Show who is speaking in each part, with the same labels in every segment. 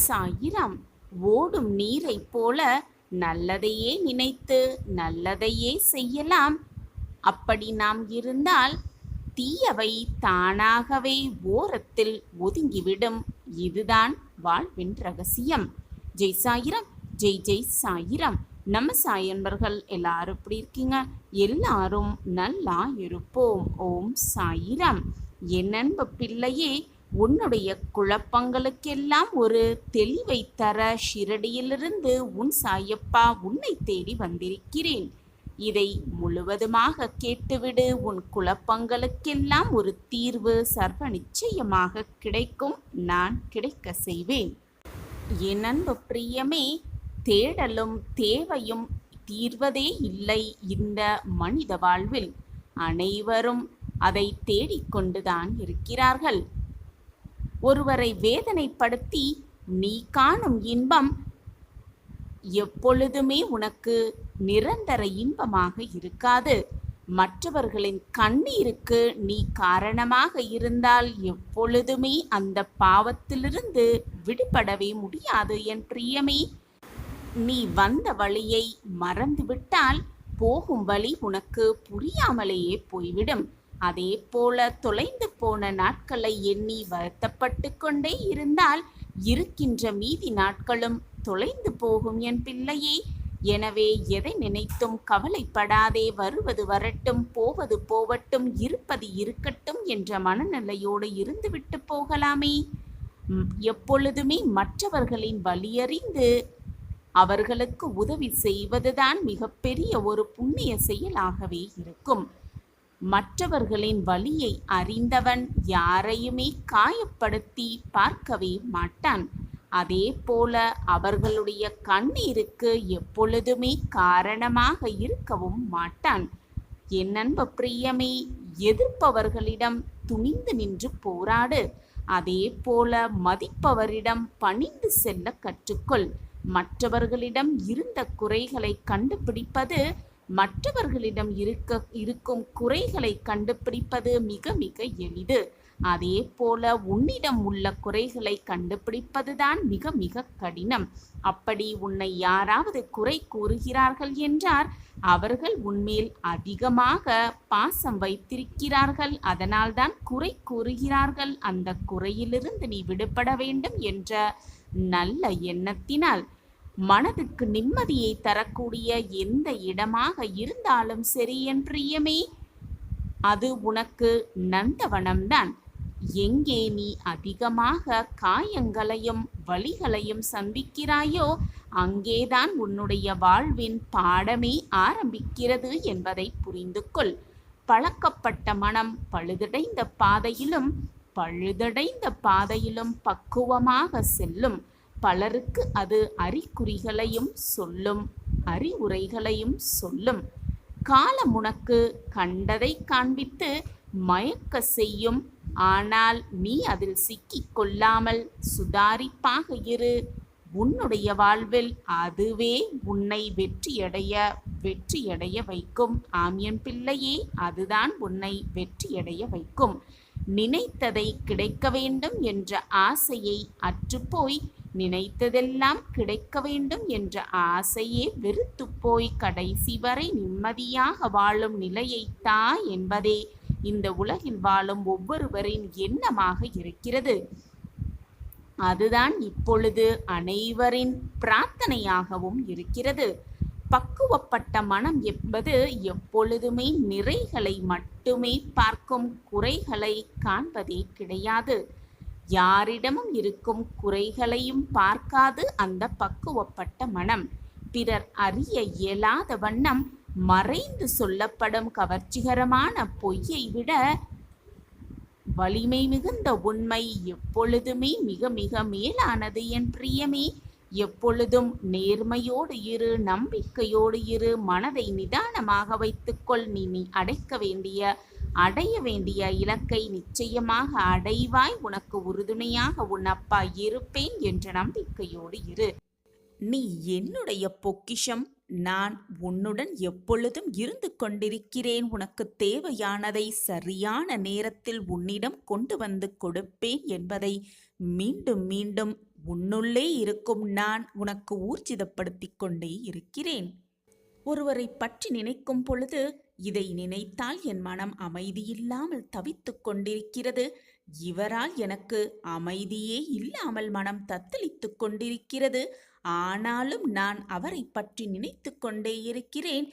Speaker 1: சாயிராம். ஓடும் நீரைப் போல நல்லதையே நினைத்து நல்லதையே செய்யலாம். அப்படி நாம் இருந்தால் தீயவை தானாகவே ஓரத்தில் ஒதுங்கிவிடும். இதுதான் வாழ்வின் ரகசியம். ஜெய் சாயிராம். ஜெய் ஜெய் சாயிராம். நம்ம சாயன்பர்கள் எல்லாரும் எப்படி இருக்கீங்க? எல்லாரும் நல்லா இருப்போம். ஓம் சாயிராம். என் அன்பு பிள்ளையே, உன்னுடைய குழப்பங்களுக்கெல்லாம் ஒரு தெளிவை தர ஷிரடியிலிருந்து உன் சாயப்பா உன்னை தேடி வந்திருக்கிறேன். இதை முழுவதுமாக கேட்டுவிடு. உன் குழப்பங்களுக்கெல்லாம் ஒரு தீர்வு சர்வ நிச்சயமாக கிடைக்கும். நான் கிடைக்க செய்வேன். என் அன்பு பிரியமே, தேடலும் தேவையும் தீர்வதே இல்லை இந்த மனித வாழ்வில். அனைவரும் அதை தேடிக்கொண்டுதான் இருக்கிறார்கள். ஒருவரை வேதனைப்படுத்தி நீ காணும் இன்பம் எப்பொழுதுமே உனக்கு நிரந்தர இன்பமாக இருக்காது. மற்றவர்களின் கண்ணீருக்கு நீ காரணமாக இருந்தால் எப்பொழுதுமே அந்த பாவத்திலிருந்து விடுபடவே முடியாது. என் பிரியமே, நீ வந்த வழியை மறந்துவிட்டால் போகும் வழி உனக்கு புரியாமலேயே போய்விடும். அதே போல தொலைந்து போன நாட்களை எண்ணி வருத்தப்பட்டு கொண்டே இருந்தால் இருக்கின்ற மீதி நாட்களும் தொலைந்து போகும் என் பிள்ளையே. எனவே எதை நினைத்தும் கவலைப்படாதே. வருவது வரட்டும், போவது போவட்டும், இருப்பது இருக்கட்டும் என்ற மனநிலையோடு இருந்துவிட்டு போகலாமே. எப்பொழுதுமே மற்றவர்களின் வலியறிந்து அவர்களுக்கு உதவி செய்வதுதான் மிகப்பெரிய ஒரு புண்ணிய செயலாகவே இருக்கும். மற்றவர்களின் வலியை அறிந்தவன் யாரையுமே காயப்படுத்தி பார்க்கவே மாட்டான். அதே போல அவர்களுடைய கண்ணீருக்கு எப்பொழுதுமே காரணமாக இருக்கவும் மாட்டான். என் அன்பு பிரியமே, எதிர்ப்பவர்களிடம் துணிந்து நின்று போராடு. அதே போல மதிப்பவரிடம் பணிந்து செல்ல கற்றுக்கொள். மற்றவர்களிடம் இருந்த குறைகளை கண்டுபிடிப்பது மற்றவர்களிடம் இருக்கும் குறைகளை கண்டுபிடிப்பது மிக மிக எளிது. அதே போல உன்னிடம் உள்ள குறைகளை கண்டுபிடிப்பதுதான் மிக மிக கடினம். அப்படி உன்னை யாராவது குறை கூறுகிறார்கள் என்றால் அவர்கள் உன்மேல் அதிகமாக பாசம் வைத்திருக்கிறார்கள். அதனால்தான் குறை கூறுகிறார்கள். அந்த குறையிலிருந்து நீ விடுபட வேண்டும் என்ற நல்ல எண்ணத்தினால் மனதுக்கு நிம்மதியை தரக்கூடிய எந்த இடமாக இருந்தாலும் சரி என் பிரியமே, அது உனக்கு நந்தவனம்தான். எங்கே நீ அதிகமாக காயங்களையும் வலிகளையும் சந்திக்கிறாயோ அங்கேதான் உன்னுடைய வாழ்வின் பாடமே ஆரம்பிக்கிறது என்பதை புரிந்து கொள். பழக்கப்பட்ட மனம் பழுதடைந்த பாதையிலும் பக்குவமாக செல்லும். பலருக்கு அது அறிகுறிகளையும் சொல்லும், அறிவுரைகளையும் சொல்லும். காலம் உனக்கு கண்டதை காண்பித்து மயக்க செய்யும். ஆனால் நீ அதில் சிக்கிக் கொள்ளாமல் சுதாரிப்பாக இரு. உன்னுடைய வாழ்வில் அதுவே உன்னை வெற்றியடைய வைக்கும். ஆமியன் பிள்ளையே, அதுதான் உன்னை வெற்றியடைய வைக்கும். நினைத்ததை கிடைக்க வேண்டும் என்ற ஆசையை அற்றுப்போய் நினைத்ததெல்லாம் கிடைக்க வேண்டும் என்ற ஆசையே வெறுத்து போய் கடைசி வரை நிம்மதியாக வாழும் நிலையை தா என்பதே இந்த உலகில் வாழும் ஒவ்வொருவரின் எண்ணமாக இருக்கிறது. அதுதான் இப்பொழுது அனைவரின் பிரார்த்தனையாகவும் இருக்கிறது. பக்குவப்பட்ட மனம் என்பது எப்பொழுதுமே நிறைகளை மட்டுமே பார்க்கும், குறைகளை காண்பதே கிடையாது. யாரிடமும் இருக்கும் குறைகளையும் பார்க்காது அந்த பக்குவப்பட்ட மனம். பிறர் அறிய இயலாத வண்ணம் மறைந்து சொல்லப்படும் கவர்ச்சிகரமான பொய்யை விட வலிமை மிகுந்த உண்மை எப்பொழுதுமே மிக மிக மேலானது என் பிரியமே. எப்பொழுதும் நேர்மையோடு இரு, நம்பிக்கையோடு இரு, மனதை நிதானமாக வைத்துக்கொள். நீ அடைய வேண்டிய இலக்கை நிச்சயமாக அடைவாய். உனக்கு உறுதுணையாக உன் அப்பா இருப்பேன் என்ற நம்பிக்கையோடு இரு. நீ என்னுடைய பொக்கிஷம். நான் உன்னுடன் எப்பொழுதும் இருந்து கொண்டிருக்கிறேன். உனக்கு தேவையானதை சரியான நேரத்தில் உன்னிடம் கொண்டு வந்து கொடுப்பேன் என்பதை மீண்டும் மீண்டும் உன்னுள்ளே இருக்கும் நான் உனக்கு ஊர்ஜிதப்படுத்திக் கொண்டே இருக்கிறேன். ஒருவரை பற்றி நினைக்கும் பொழுது இதை நினைத்தால் என் மனம் அமைதியில்லாமல் தவித்துக் கொண்டிருக்கிறது, இவரால் எனக்கு அமைதியே இல்லாமல் மனம் தத்தளித்துக் கொண்டிருக்கிறது, ஆனாலும் நான் அவரை பற்றி நினைத்து கொண்டே இருக்கிறேன்,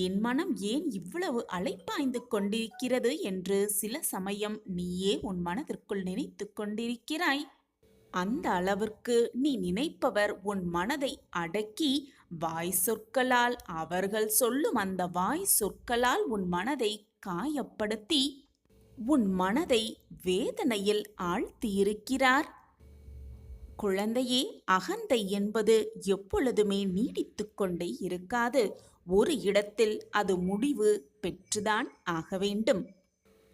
Speaker 1: என் மனம் ஏன் இவ்வளவு அலைப்பாய்ந்து கொண்டிருக்கிறது என்று சில சமயம் நீயே உன் மனதிற்குள் நினைத்து கொண்டிருக்கிறாய். அந்த அளவிற்கு நீ நினைப்பவர் உன் மனதை அடக்கி வாய் சொற்களால், அவர்கள் சொல்லும் அந்த வாய் சொற்களால் உன் மனதை காயப்படுத்தி உன் மனதை வேதனையில் ஆழ்த்தியிருக்கிறார். குழந்தையே, அகந்தை என்பது எப்பொழுதுமே நீடித்து கொண்டே இருக்காது. ஒரு இடத்தில் அது முடிவு பெற்றுதான் ஆக வேண்டும்.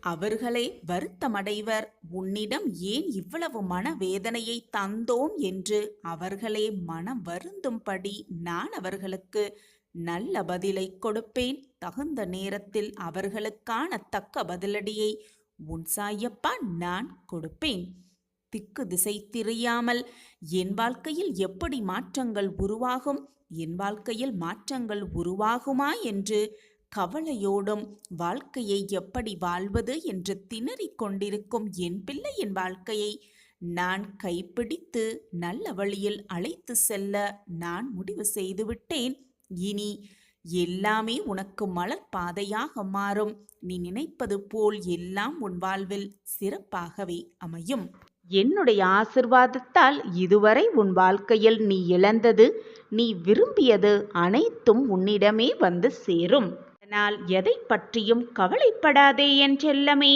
Speaker 1: அவர்களே வருத்தமடைவர். உன்னிடம் ஏன் இவ்வளவு மனவேதனையை தந்தோம் என்று அவர்களே மனம் வருந்தும்படி நான் அவர்களுக்கு நல்ல பதிலை கொடுப்பேன். தகுந்த நேரத்தில் அவர்களுக்கான தக்க பதிலடியை உன் சாயப்பா நான் கொடுப்பேன். திக்கு திசை தெரியாமல் என் வாழ்க்கையில் எப்படி மாற்றங்கள் உருவாகும், என் வாழ்க்கையில் மாற்றங்கள் உருவாகுமா என்று கவலையோடும் வாழ்க்கையை எப்படி வாழ்வது என்று திணறிக் கொண்டிருக்கும் என் பிள்ளையின் வாழ்க்கையை நான் கைப்பிடித்து நல்ல வழியில் அழைத்து செல்ல நான் முடிவு செய்துவிட்டேன். இனி எல்லாமே உனக்கு மலர் பாதையாக மாறும். நீ நினைப்பது போல் எல்லாம் உன் வாழ்வில் சிறப்பாகவே அமையும். என்னுடைய ஆசிர்வாதத்தால் இதுவரை உன் வாழ்க்கையில் நீ இழந்தது, நீ விரும்பியது அனைத்தும் உன்னிடமே வந்து சேரும். அதனால் எதை பற்றியும் கவலைப்படாதே என் செல்லமே.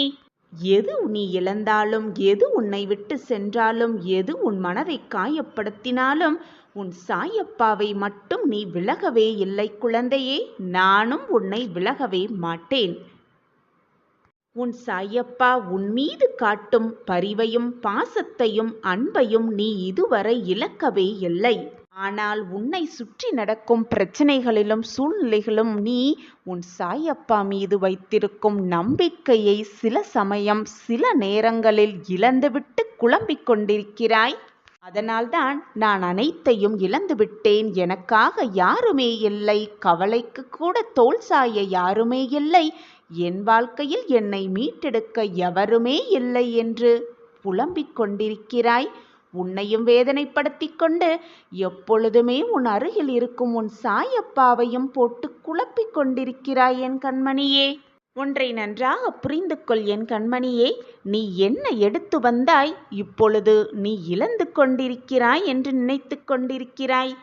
Speaker 1: எது நீ இழந்தாலும், எது உன்னை விட்டு சென்றாலும், எது உன் மனதை காயப்படுத்தினாலும் உன் சாயப்பாவை மட்டும் நீ விலகவே இல்லை குழந்தையே. நானும் உன்னை விலகவே மாட்டேன். உன் சாயப்பா உன் மீது காட்டும் பரிவையும் பாசத்தையும் அன்பையும் நீ இதுவரை இழக்கவே இல்லை. ஆனால் உன்னை சுற்றி நடக்கும் பிரச்சனைகளிலும் சூழ்நிலைகளும் நீ உன் சாயப்பா மீது வைத்திருக்கும் நம்பிக்கையை சில சமயம் சில நேரங்களில் இழந்துவிட்டு குழம்பிக் கொண்டிருக்கிறாய். அதனால்தான் நான் அனைத்தையும் இழந்துவிட்டேன், எனக்காக யாருமே இல்லை, கவலைக்கு கூட தோல் சாய யாருமே இல்லை, என் வாழ்க்கையில் என்னை மீட்டெடுக்க எவருமே இல்லை என்று புலம்பிக் கொண்டிருக்கிறாய். உன்னையும் வேதனைப்படுத்தி கொண்டு எப்பொழுதுமே உன் அருகில் இருக்கும் உன் சாயப்பாவையும் போட்டு குழப்பிக் கொண்டிருக்கிறாய் என் கண்மணியே. ஒன்றை நன்றாக புரிந்து கொள் என் கண்மணியே. நீ என்ன எடுத்து வந்தாய், இப்பொழுது நீ இழந்து கொண்டிருக்கிறாய் என்று நினைத்து கொண்டிருக்கிறாய்.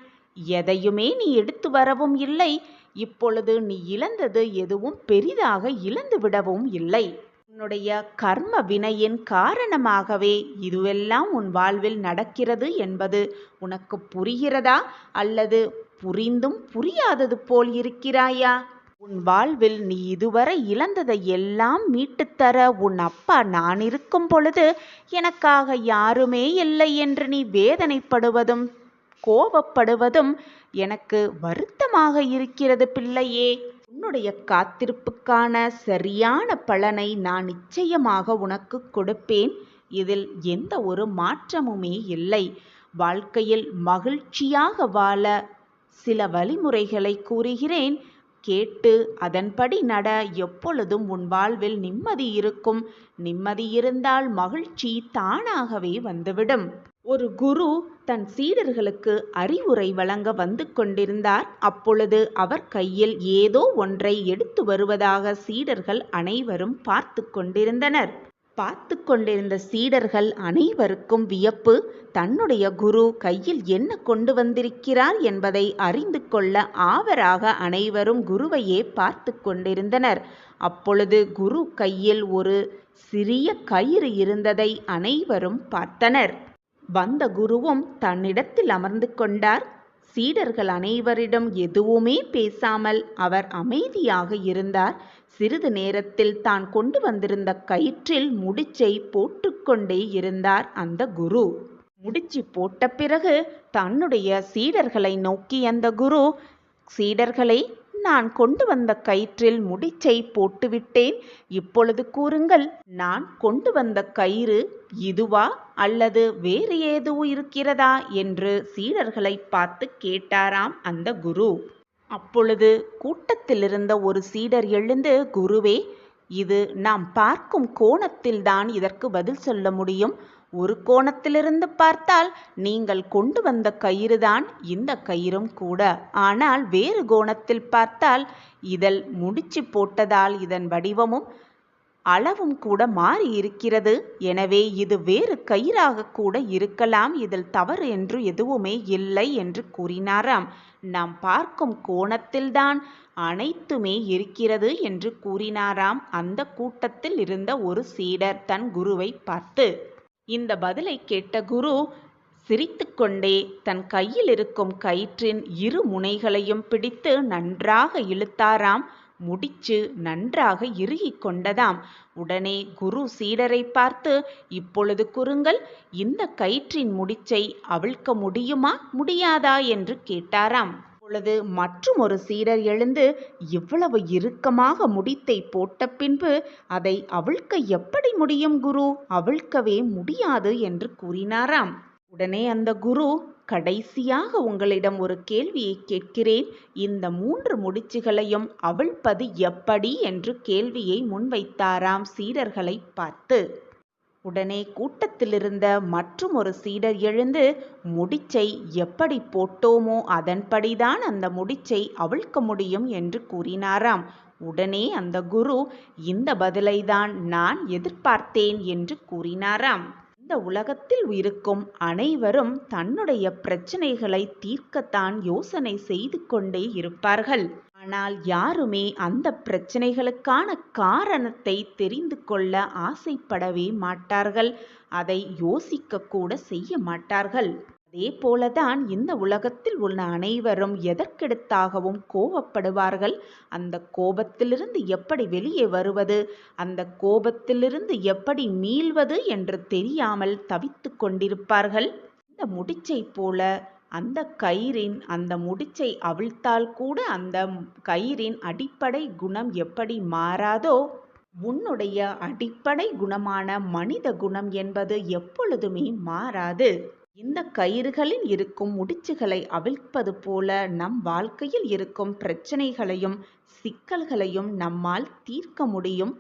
Speaker 1: எதையுமே நீ எடுத்து வரவும் இல்லை. இப்பொழுது நீ இழந்தது எதுவும் பெரிதாக இழந்து விடவும் இல்லை. உன்னுடைய கர்ம வினையின் காரணமாகவே இதுவெல்லாம் உன் வாழ்வில் நடக்கிறது என்பது உனக்கு புரிகிறதா, அல்லது புரிந்தும் புரியாதது போல் இருக்கிறாயா? உன் வாழ்வில் நீ இதுவரை இழந்ததை எல்லாம் மீட்டுத்தர உன் அப்பா நான் இருக்கும் பொழுது எனக்காக யாருமே இல்லை என்று நீ வேதனைப்படுவதும் கோபப்படுவதும் எனக்கு வருத்தமாக இருக்கிறது பிள்ளையே. உன்னுடைய காத்திருப்புக்கான சரியான பலனை நான் நிச்சயமாக உனக்கு கொடுப்பேன். இதில் எந்த ஒரு மாற்றமுமே இல்லை. வாழ்க்கையில் மகிழ்ச்சியாக வாழ சில வழிமுறைகளை கூறுகிறேன், கேட்டு அதன்படி நட. எப்பொழுதும் உன் வாழ்வில் நிம்மதி இருக்கும். நிம்மதி இருந்தால் மகிழ்ச்சி தானாகவே வந்துவிடும். ஒரு குரு தன் சீடர்களுக்கு அறிவுரை வழங்க வந்து கொண்டிருந்தார். அப்பொழுது அவர் கையில் ஏதோ ஒன்றை எடுத்து வருவதாக சீடர்கள் அனைவரும் பார்த்து கொண்டிருந்தனர். பார்த்து கொண்டிருந்த சீடர்கள் அனைவருக்கும் வியப்பு. தன்னுடைய குரு கையில் என்ன கொண்டு வந்திருக்கிறார் என்பதை அறிந்து கொள்ள ஆவராக அனைவரும் குருவையே பார்த்து கொண்டிருந்தனர். அப்பொழுது குரு கையில் ஒரு சிறிய கயிறு இருந்ததை அனைவரும் பார்த்தனர். வந்த குருவும் தன்னிடத்தில் அமர்ந்து கொண்டார். சீடர்கள் அனைவரிடம் எதுவுமே பேசாமல் அவர் அமைதியாக இருந்தார். சிறிது நேரத்தில் தான் கொண்டு வந்திருந்த கயிற்றில் முடிச்சை போட்டுக்கொண்டே இருந்தார் அந்த குரு. முடிச்சு போட்ட பிறகு தன்னுடைய சீடர்களை நோக்கி அந்த குரு, சீடர்களே, நான் கொண்டு வந்த கயிற்றில் முடிச்சை போட்டுவிட்டேன். இப்பொழுது கூறுங்கள், நான் கொண்டு வந்த கயிறு இதுவா அல்லது வேறு ஏதுவும் இருக்கிறதா என்று சீடர்களை பார்த்து கேட்டாராம் அந்த குரு. அப்பொழுது கூட்டத்திலிருந்த ஒரு சீடர் எழுந்து, குருவே, இது நாம் பார்க்கும் கோணத்தில்தான் இதற்கு பதில் சொல்ல முடியும். ஒரு கோணத்திலிருந்து பார்த்தால் நீங்கள் கொண்டு வந்த கயிறுதான் இந்த கயிறும் கூட. ஆனால் வேறு கோணத்தில் பார்த்தால் இதில் முடிச்சு போட்டதால் இதன் வடிவமும் அளவும் கூட மாறி இருக்கிறது. எனவே இது வேறு கயிறாக கூட இருக்கலாம். இதில் தவறு என்று எதுவுமே இல்லை என்று கூறினாராம். நாம் பார்க்கும் கோணத்தில்தான் அனைத்துமே இருக்கிறது என்று கூறினாராம் அந்த கூட்டத்தில் இருந்த ஒரு சீடர் தன் குருவை பார்த்து. இந்த பதிலை கேட்ட குரு சிரித்துக்கொண்டே தன் கையில் இருக்கும் கயிற்றின் இரு முனைகளையும் பிடித்து நன்றாக இழுத்தாராம். முடிச்சு நன்றாக இறுகிக் கொண்டதாம். உடனே குரு சீடரை பார்த்து, இப்பொழுது கூறுங்கள், இந்த கயிற்றின் முடிச்சை அவிழ்க்க முடியுமா முடியாதா என்று கேட்டாராம். அப்பொழுது மற்றும் ஒரு சீடர் எழுந்து, இவ்வளவு இறுக்கமாக முடித்தை போட்ட பின்பு அதை அவிழ்க்க எப்படி முடியும் குரு? அவிழ்க்கவே முடியாது என்று கூறினாராம். உடனே அந்த குரு, கடைசியாக உங்களிடம் ஒரு கேள்வியை கேட்கிறேன். இந்த 3 முடிச்சுகளையும் அவிழ்ப்பது எப்படி என்று கேள்வியை முன்வைத்தாராம் சீடர்களை பார்த்து. உடனே கூட்டத்திலிருந்த மற்றும் ஒரு சீடர் எழுந்து, முடிச்சை எப்படி போட்டோமோ அதன்படிதான் அந்த முடிச்சை அவிழ்க்க முடியும் என்று கூறினாராம். உடனே அந்த குரு, இந்த பதிலை தான் நான் எதிர்பார்த்தேன் என்று கூறினாராம். இந்த உலகத்தில் இருக்கும் அனைவரும் தன்னுடைய பிரச்சனைகளை தீர்க்கத்தான் யோசனை செய்து கொண்டே இருப்பார்கள். ஆனால் யாருமே அந்த பிரச்சனைகளுக்கான காரணத்தை தெரிந்து கொள்ள ஆசைப்படவே மாட்டார்கள். அதை யோசிக்க கூட செய்ய மாட்டார்கள். அதே போலதான் இந்த உலகத்தில் உள்ள அனைவரும் எதற்கெடுத்தாகவும் கோபப்படுவார்கள். அந்த கோபத்திலிருந்து எப்படி வெளியே வருவது, அந்த கோபத்திலிருந்து எப்படி மீள்வது என்று தெரியாமல் தவித்து கொண்டிருப்பார்கள். இந்த முடிச்சை போல அந்த கயிறின் அந்த முடிச்சை அவிழ்த்தால் கூட அந்த கயிறின் அடிப்படை குணம் எப்படி மாறாதோ, உன்னுடைய அடிப்படை குணமான மனித குணம் என்பது எப்பொழுதுமே மாறாது. இந்த கயிறுகளில் இருக்கும் முடிச்சுகளை அவிழ்ப்பது போல நம் வாழ்க்கையில் இருக்கும் பிரச்சனைகளையும் சிக்கல்களையும் நம்மால் தீர்க்க முடியும்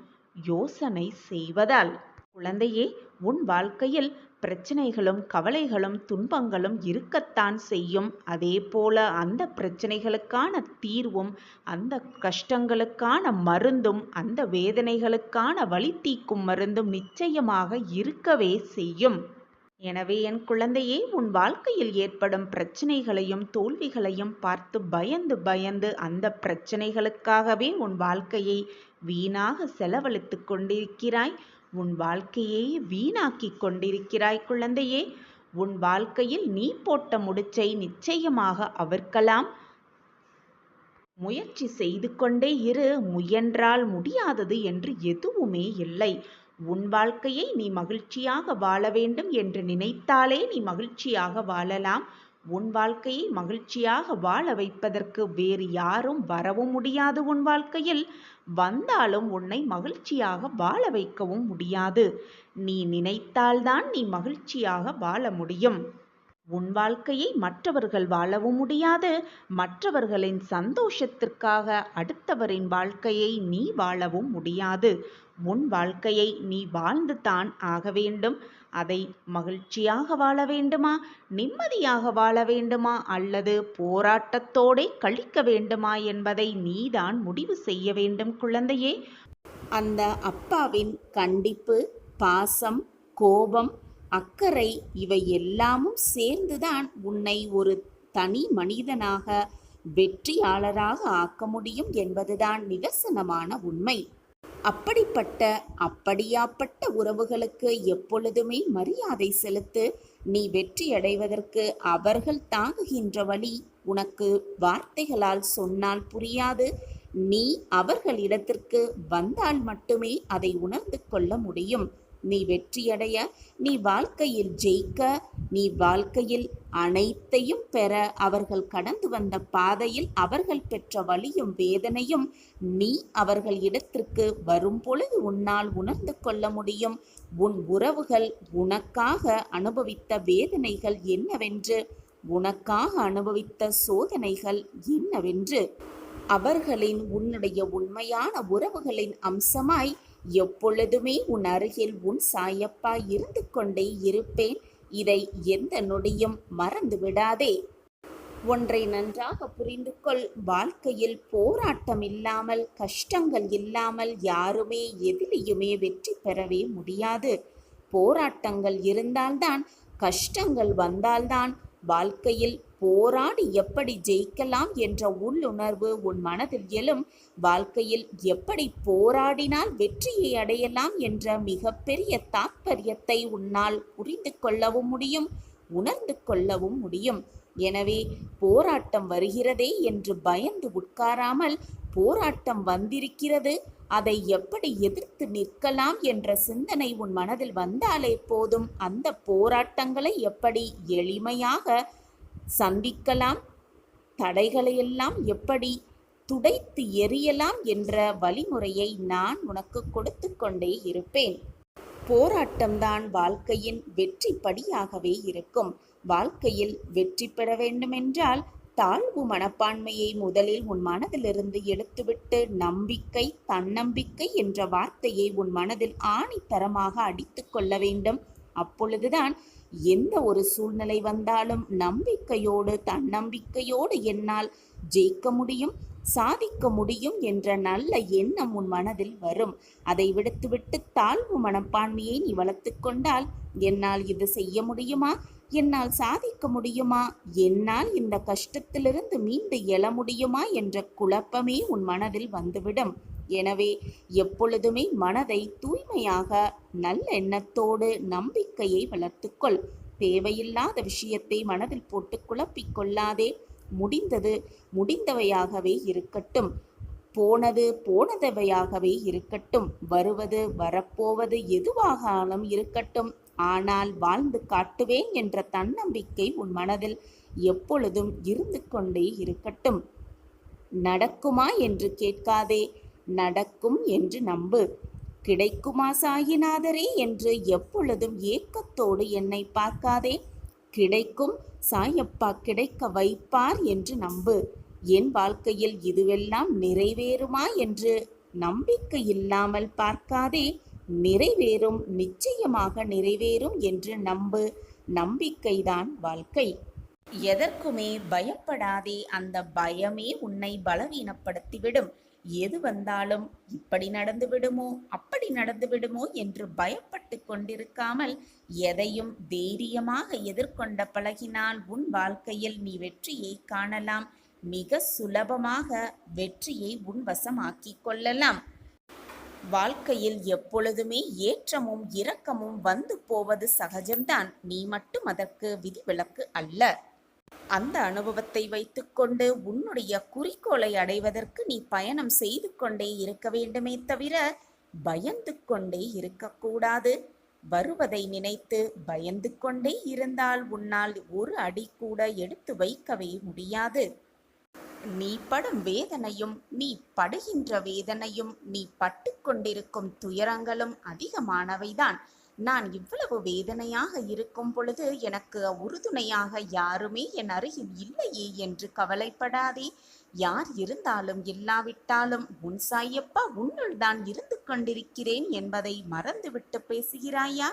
Speaker 1: யோசனை செய்வதால். குழந்தையே, உன் வாழ்க்கையில் பிரச்சனைகளும் கவலைகளும் துன்பங்களும் இருக்கத்தான் செய்யும். அதே போல அந்த பிரச்சனைகளுக்கான தீர்வும் அந்த கஷ்டங்களுக்கான மருந்தும் அந்த வேதனைகளுக்கான வலி தீர்க்கும் மருந்தும் நிச்சயமாக இருக்கவே செய்யும். எனவே என் குழந்தையே, உன் வாழ்க்கையில் ஏற்படும் பிரச்சனைகளையும் தோல்விகளையும் பார்த்து பயந்து பயந்து அந்த பிரச்சனைகளுக்காகவே உன் வாழ்க்கையை வீணாக செலவழித்து கொண்டிருக்கிறாய். உன் வாழ்க்கையை வீணாக்கி கொண்டிருக்கிறாய். குழந்தையே, உன் வாழ்க்கையில் நீ போட்ட முடிச்சை நிச்சயமாக அவிழ்க்கலாம். முயற்சி செய்து கொண்டே இரு. முயன்றால் முடியாதது என்று எதுவுமே இல்லை. உன் வாழ்க்கையை நீ மகிழ்ச்சியாக வாழ வேண்டும் என்று நினைத்தாலே நீ மகிழ்ச்சியாக வாழலாம். உன் வாழ்க்கையை மகிழ்ச்சியாக வாழ வைப்பதற்கு வேறு யாரும் வரவும் முடியாது. உன் வாழ்க்கையில் வந்தாலும் உன்னை மகிழ்ச்சியாக வாழ வைக்கவும் முடியாது. நீ நினைத்தால்தான் நீ மகிழ்ச்சியாக வாழ முடியும். உன் வாழ்க்கையை மற்றவர்கள் வாழவும் முடியாது. மற்றவர்களின் சந்தோஷத்திற்காக அடுத்தவரின் வாழ்க்கையை நீ வாழவும் முடியாது. உன் வாழ்க்கையை நீ வாழ்ந்து தான் ஆக வேண்டும். அதை மகிழ்ச்சியாக வாழ வேண்டுமா, நிம்மதியாக வாழ வேண்டுமா, அல்லது போராட்டத்தோடே கழிக்க வேண்டுமா என்பதை நீதான் முடிவு செய்ய வேண்டும். குழந்தையே, அந்த அப்பாவின் கண்டிப்பு, பாசம், கோபம், அக்கறை இவை எல்லாமும் சேர்ந்துதான் உன்னை ஒரு தனி மனிதனாக வெற்றியாளராக ஆக்க முடியும் என்பதுதான் நிதர்சனமான உண்மை. அப்படியாப்பட்ட உறவுகளுக்கு எப்பொழுதுமே மரியாதை செலுத்து. நீ வெற்றியடைவதற்கு அவர்கள் தாங்குகின்ற வழி உனக்கு வார்த்தைகளால் சொன்னால் புரியாது. நீ அவர்களிடத்திற்கு வந்தால் மட்டுமே அதை உணர்ந்து கொள்ள முடியும். நீ வெற்றியடைய, நீ வாழ்க்கையில் ஜெயிக்க, நீ வாழ்க்கையில் அனைத்தையும் பெற அவர்கள் கடந்து வந்த பாதையில் அவர்கள் பெற்ற வலியும் வேதனையும் நீ அவர்கள் இடத்திற்கு வரும் பொழுது உன்னால் உணர்ந்து கொள்ள முடியும். உன் உறவுகள் உனக்காக அனுபவித்த வேதனைகள் என்னவென்று, உனக்காக அனுபவித்த சோதனைகள் என்னவென்று. அவர்களின் உன்னுடைய உண்மையான உறவுகளின் அம்சமாய் எப்பொழுதுமே உன் அருகில் உன் சாயப்பா இருந்து கொண்டே இருப்பேன். இதை எந்த நொடியும் மறந்து விடாதே. ஒன்றை நன்றாக புரிந்து கொள். வாழ்க்கையில் போராட்டம் இல்லாமல், கஷ்டங்கள் இல்லாமல் யாருமே எதிலையுமே வெற்றி பெறவே முடியாது. போராட்டங்கள் இருந்தால்தான், கஷ்டங்கள் வந்தால்தான் வாழ்க்கையில் போராடி எப்படி ஜெயிக்கலாம் என்ற உள்ளுணர்வு உன் மனதில் எழும். வாழ்க்கையில் எப்படி போராடினால் வெற்றியை அடையலாம் என்ற மிகப்பெரிய தாற்பயத்தை உன்னால் புரிந்து கொள்ளவும் முடியும், உணர்ந்து கொள்ளவும் முடியும். எனவே போராட்டம் வருகிறதே என்று பயந்து உட்காராமல், போராட்டம் வந்திருக்கிறது, அதை எப்படி எதிர்த்து நிற்கலாம் என்ற சிந்தனை உன் மனதில் வந்தாலே போதும். அந்த போராட்டங்களை எப்படி எளிமையாக சந்திக்கலாம், தடைகளையெல்லாம் எப்படி துடைத்து எறியலாம் என்ற வழிமுறையை நான் உனக்கு கொடுத்து கொண்டே இருப்பேன். போராட்டம்தான் வாழ்க்கையின் வெற்றி படியாகவே இருக்கும். வாழ்க்கையில் வெற்றி பெற வேண்டுமென்றால் தாழ்வு மனப்பான்மையை முதலில் உன் மனதிலிருந்து எடுத்துவிட்டு நம்பிக்கை, தன்னம்பிக்கை என்ற வார்த்தையை உன் மனதில் ஆணித்தரமாக அடித்து கொள்ள வேண்டும். அப்பொழுதுதான் எந்த ஒரு சூழ்நிலை வந்தாலும் நம்பிக்கையோடு, தன்னம்பிக்கையோடு என்னால் ஜெயிக்க முடியும், சாதிக்க முடியும் என்ற நல்ல எண்ணம் உன் மனதில் வரும். அதை விடுத்துவிட்டு தாழ்வு மனப்பான்மையை நீ வளர்த்து கொண்டால், என்னால் இது செய்ய முடியுமா, என்னால் சாதிக்க முடியுமா, என்னால் இந்த கஷ்டத்திலிருந்து மீண்டு எழ முடியுமா என்ற குழப்பமே உன் மனதில் வந்துவிடும். எனவே எப்பொழுதுமே மனதை தூய்மையாக நல்ல எண்ணத்தோடு நம்பிக்கையை வளர்த்துக்கொள். தேவையில்லாத விஷயத்தை மனதில் போட்டு குழப்பிக் கொள்ளாதே. முடிந்தது முடிந்தவையாகவே இருக்கட்டும், போனது போனதவையாகவே இருக்கட்டும், வருவது வரப்போவது எதுவாகாலும் இருக்கட்டும், ஆனால் வாழ்ந்து காட்டுவேன் என்ற தன்னம்பிக்கை உன் மனதில் எப்பொழுதும் இருந்து கொண்டே இருக்கட்டும். நடக்குமா என்று கேட்காதே, நடக்கும் என்று நம்பு. கிடைக்குமா சாயிநாதரே என்று எப்பொழுதும் ஏக்கத்தோடு என்னை பார்க்காதே. கிடைக்கும், சாயப்பா கிடைக்க வைப்பார் என்று நம்பு. என் வாழ்க்கையில் இதுவெல்லாம் நிறைவேறுமா என்று நம்பிக்கை இல்லாமல் பார்க்காதே. நிறைவேறும், நிச்சயமாக நிறைவேறும் என்று நம்பு. நம்பிக்கைதான் வாழ்க்கை. எதற்குமே பயப்படாதே. அந்த பயமே உன்னை பலவீனப்படுத்திவிடும். எது வந்தாலும் இப்படி நடந்து விடுமோ, அப்படி நடந்து விடுமோ என்று பயப்பட்டு கொண்டிருக்காமல் எதையும் தைரியமாக எதிர்கொண்ட பழகினால் உன் வாழ்க்கையில் நீ வெற்றியை காணலாம். மிக சுலபமாக வெற்றியை உன் வசமாக்கிக் கொள்ளலாம். வாழ்க்கையில் எப்பொழுதுமே ஏற்றமும் இரக்கமும் வந்து போவது சகஜம்தான். நீ மட்டும் அதற்கு விதிவிலக்கு அல்ல. அந்த அனுபவத்தை வைத்துக்கொண்டு உன்னுடைய குறிக்கோளை அடைவதற்கு நீ பயணம் செய்து கொண்டே இருக்க வேண்டுமே தவிர பயந்து கொண்டே இருக்கக்கூடாது. வருவதை நினைத்து பயந்து கொண்டே இருந்தால் உன்னால் ஒரு அடி கூட எடுத்து வைக்கவே முடியாது. நீ படும் வேதனையும், நீ படுகின்ற வேதனையும், நீ பட்டு கொண்டிருக்கும் துயரங்களும் அதிகமானவைதான். நான் இவ்வளவு வேதனையாக இருக்கும் பொழுது எனக்கு உறுதுணையாக யாருமே என் அருகில் இல்லையே என்று கவலைப்படாதே. யார் இருந்தாலும் இல்லாவிட்டாலும் உன் சாயப்பா உன்னுள் தான் இருந்து கொண்டிருக்கிறேன் என்பதை மறந்துவிட்டு பேசுகிறாயா?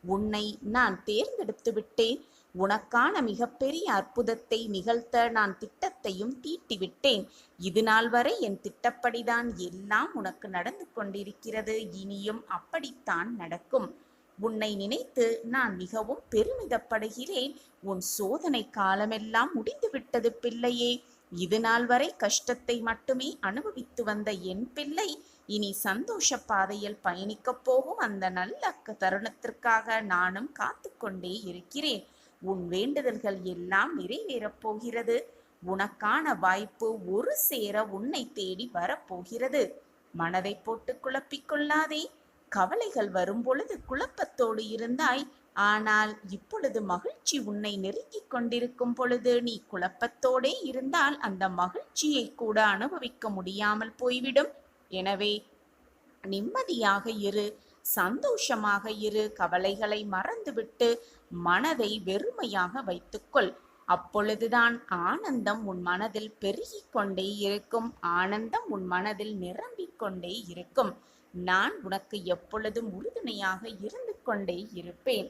Speaker 1: உன்னை நான் தேர்ந்தெடுத்து விட்டேன். உனக்கான மிகப்பெரிய அற்புதத்தை நிகழ்த்த நான் திட்டத்தையும் தீட்டிவிட்டேன். இது நாள் வரை என் திட்டப்படிதான் எல்லாம் உனக்கு நடந்து கொண்டிருக்கிறது. இனியும் அப்படித்தான் நடக்கும். உன்னை நினைத்து நான் மிகவும் பெருமிதப்படுகிறேன். உன் சோதனை காலமெல்லாம் முடிந்துவிட்டது பிள்ளையே. இது நாள் வரை கஷ்டத்தை மட்டுமே அனுபவித்து வந்த என் பிள்ளை இனி சந்தோஷ பாதையில் பயணிக்கப் போகும் அந்த நல்ல தருணத்திற்காக நானும் காத்து கொண்டே இருக்கிறேன். உன் வேண்டுதல்கள் எல்லாம் நிறைவேறப் போகிறது. உனக்கான வாய்ப்பு ஒரு சேர உன்னை தேடி வரப்போகிறது. மனதை போட்டு குழப்பிக்கொள்ளாதே. கவலைகள் வரும்பொழுது குழப்பத்தோடு இருந்தாய். ஆனால் இப்பொழுது மகிழ்ச்சி உன்னை நெருங்கிக் கொண்டிருக்கும் பொழுது நீ குழப்பத்தோடே இருந்தால் அந்த மகிழ்ச்சியை கூட அனுபவிக்க முடியாமல் போய்விடும். எனவே நிம்மதியாக இரு, சந்தோஷமாக இரு, கவலைகளை மறந்துவிட்டு மனதை வெறுமையாக வைத்துக்கொள். அப்பொழுதுதான் ஆனந்தம் உன் மனதில் பெருகிக் கொண்டே இருக்கும், ஆனந்தம் உன் மனதில் நிரம்பிக் கொண்டே இருக்கும். நான் உனக்கு எப்பொழுதும் உறுதுணையாக இருந்து கொண்டே இருப்பேன்.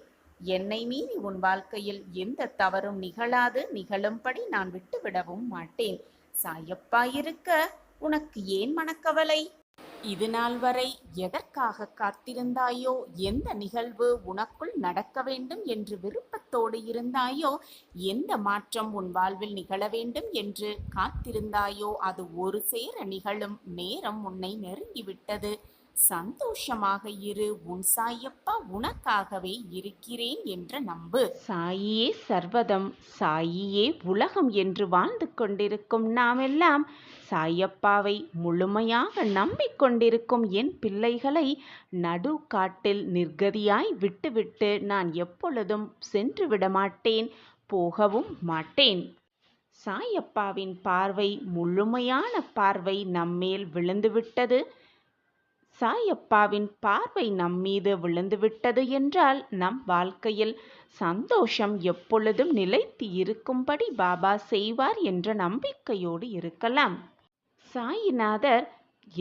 Speaker 1: என்னை மீறி உன் வாழ்க்கையில் எந்த தவறும் நிகழாது, நிகழும்படி நான் விட்டுவிடவும் மாட்டேன். சாயப்பா இருக்க உனக்கு ஏன் மனக்கவலை? இது நாள் வரை எதற்காக காத்திருந்தாயோ, எந்த நிகழ்வு உனக்குள் நடக்க வேண்டும் என்று விருப்பத்தோடு இருந்தாயோ, எந்த மாற்றம் உன் வாழ்வில் நிகழ வேண்டும் என்று காத்திருந்தாயோ, அது ஒரு சேர நிகழும் நேரம் உன்னை நெருங்கிவிட்டது. சந்தோஷமாக இரு, உன் சாயப்பா உனக்காகவே இருக்கிறேன் என்று நம்பு.
Speaker 2: சாயியே சர்வதம், சாயியே உலகம் என்று வாழ்ந்து கொண்டிருக்கும் நாமெல்லாம் சாயப்பாவை முழுமையாக நம்பிக்கொண்டிருக்கும் என் பிள்ளைகளை நடு காட்டில் நிர்கதியாய் விட்டுவிட்டு நான் எப்பொழுதும் சென்று விடமாட்டேன், போகவும் மாட்டேன். சாயப்பாவின் பார்வை, முழுமையான பார்வை நம்மேல் விழுந்துவிட்டது. சாயப்பாவின் பார்வை நம்மீது விழுந்துவிட்டது என்றால் நம் வாழ்க்கையில் சந்தோஷம் எப்பொழுதும் நிலைத்து இருக்கும்படி பாபா செய்வார் என்ற நம்பிக்கையோடு இருக்கலாம். சாயிநாதர்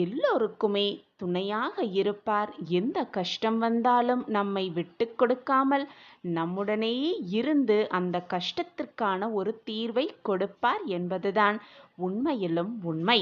Speaker 2: எல்லோருக்குமே துணையாக இருப்பார். எந்த கஷ்டம் வந்தாலும் நம்மை விட்டு கொடுக்காமல் நம்முடனேயே இருந்து அந்த கஷ்டத்திற்கான ஒரு தீர்வை கொடுப்பார் என்பதுதான் உண்மையிலும் உண்மை.